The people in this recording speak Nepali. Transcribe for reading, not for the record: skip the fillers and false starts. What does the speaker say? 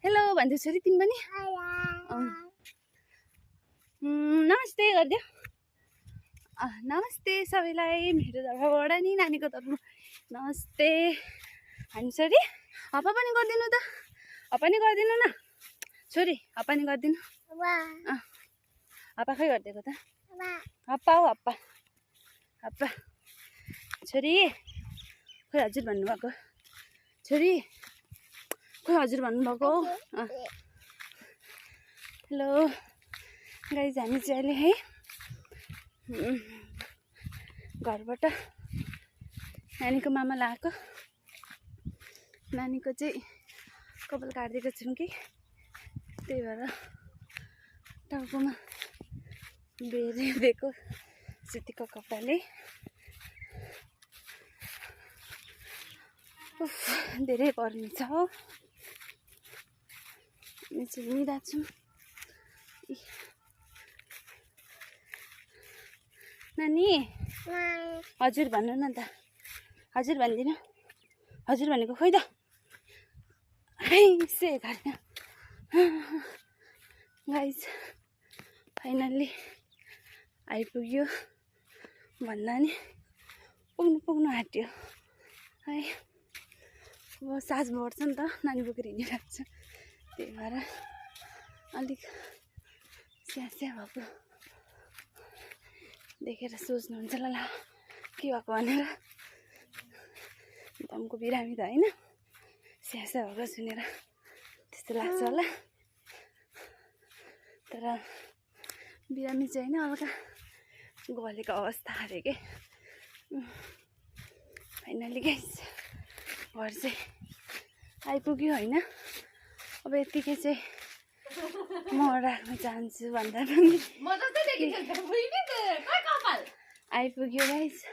हेलो भन्दै छोरी तिमी पनि नमस्ते गरिदियो नमस्ते सबैलाई मेरो तर्फबाट नि नानीको तर्फमा नमस्ते हामी छोरी हप्पा पनि गरिदिनु त हप्पा नि गरिदिनु न छोरी हप्पा नि गरिदिनु हप्पा खै गरिदिएको त हप्पा हो हप्पा हप्पा छोरी खोइ हजुर भन्नुभएको छोरी खोइ हजुर भन्नुभएको हेलो गाइज हामी चाहिँ अहिले है घरबाट नानीको मामा लगाएको नानीको चाहिँ कपाल काटिदिएको छौँ कि त्यही भएर टाउकोमा बेरिदिएको सुतीको कपडाले धेरै गर्मी छ हो हामी चाहिँ हिँडिरहेको छौँ नानी हजुर भन्नु न त हजुर भनिदिनु हजुर भनेको खोइ त से घरमा गाइज फाइनल्ली आइपुग्यो भन्दा नि पुग्नु आँट्यो है अब सास बढ्छ नि त नानी बोकेर हिँडिरहेको छ त्यही भएर अलिक स्यास्या भएको देखेर सोच्नुहुन्छ ल के भएको भनेर दमको बिरामी त होइन स्यास्या भएको सुनेर त्यस्तो लाग्छ होला तर बिरामी चाहिँ होइन हल्का गलेको अवस्था अरे के फाइनली गाइस घर चाहिँ आइपुग्यो होइन अब यतिकै चाहिँ म राख्न चाहन्छु भन्दा पनि आइपुग्यो गाइस